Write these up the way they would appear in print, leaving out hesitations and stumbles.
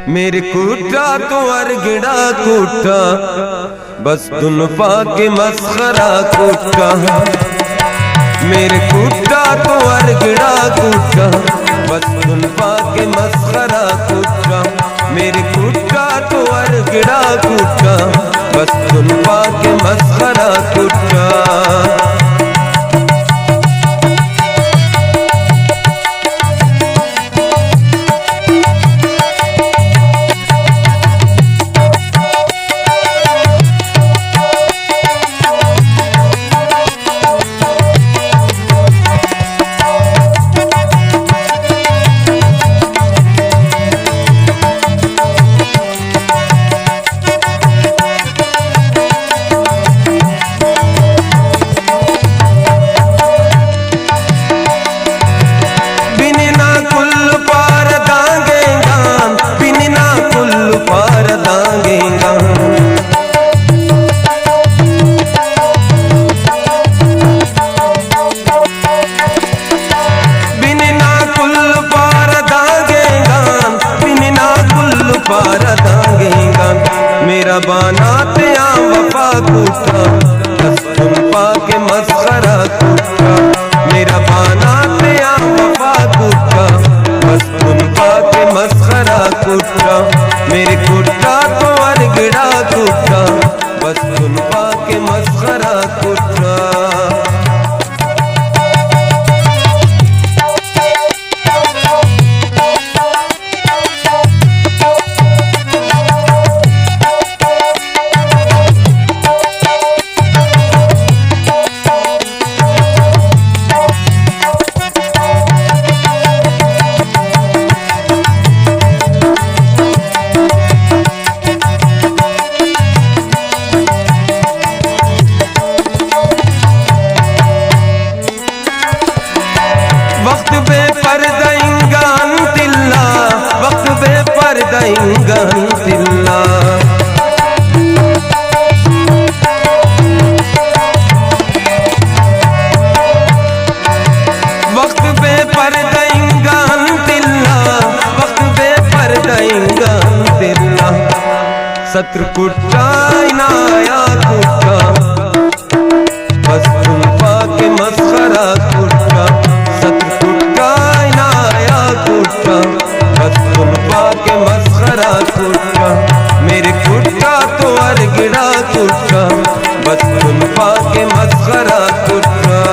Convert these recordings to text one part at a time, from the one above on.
मेरे कूटा तो अरगड़ा कूटा बस दुन पाके मस्खरा कूटा। मेरे कूटा तो अरगड़ा कूटा बस दुन पाके मस्खरा कूटा। मेरे कूटा तो अरगड़ा कूटा बस दुन पाके मस्खरा कूटा। मेरा बाना त्या वफा कूटा बस तुम पाके मस्खरा कूटा। मेरा बाना त्या वफा कूटा बस तुम पाके मस्खरा कूटा। मेरे कूटा तो अरगड़ा कूटा बस तुम पाके मस्खरा कूटा। वक्त बेपर्दा इंगान तिल्ला, वक्त बेपर्दा इंगान तिल्ला। वक्त बेपर्दा इंगान तिल्ला, वक्त बेपर्दा इंगान तिल्ला। सत्र कुट्टा इनाया कुट्टा बस तुम पाके मस्खरा कुट्टा। बस तुम पाके मस्खरा कूटा। मेरे कूटा तो अरगड़ा कूटा बस तुम पाके मस्खरा कूटा।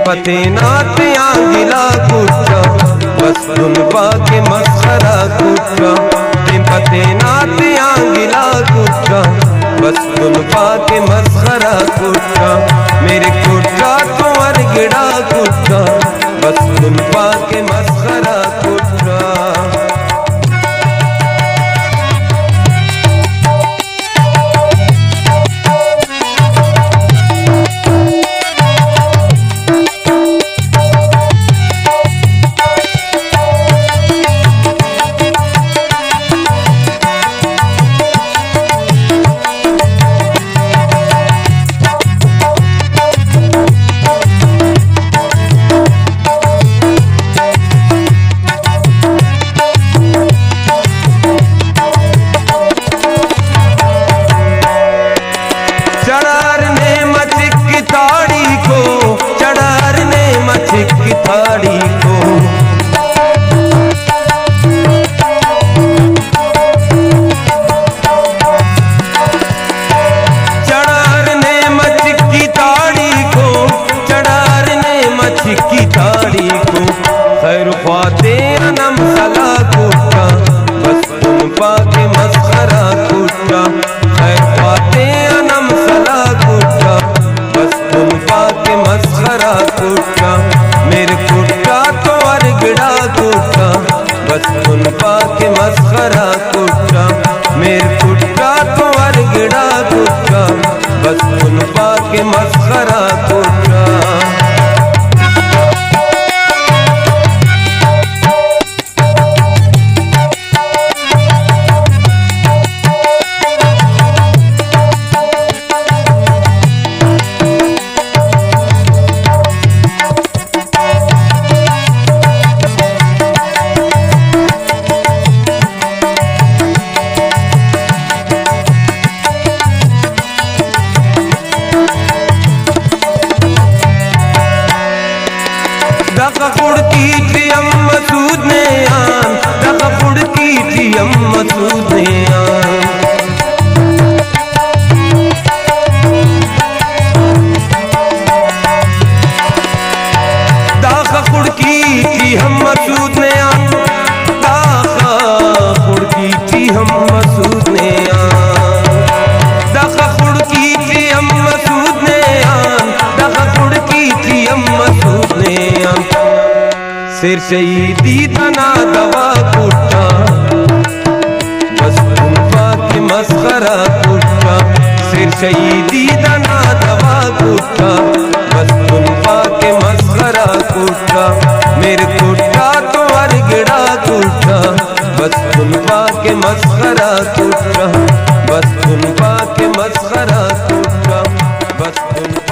पते नाते आंगिला कूटा बस तुम पाके मस्खरा कूटा। पते नाते आंगिला कूटा बस तुम पाके मस्खरा कूटा। मेरे कूटा तो अरगड़ा कूटा बस तुम पाके मस्खरा कूटा। खैर ख्वाते अनम सला कुटा बस तुम पाके मस्खरा कुटा खैर ख्वाते अनम सला कुटा बस तुम पाके मस्खरा कुटा मेरे कुटा तो अरगड़ा कुटा बस तुम पाके मस्खरा कुटा मेरे कुटा तो अरगड़ा कुटा बस तुम पाके मस्खरा कुटा सिर शहीदी तना दवा कुटा बस तुम पाके मस्खरा कुटा सिर शहीदी तना दवा कुटा बस तुम पाके मस्खरा कुटा मेरे कुटा तो अरगड़ा कुटा बस तुम पाके मस्खरा कुटा बस तुम पाके मस्खरा कुटा बस तुम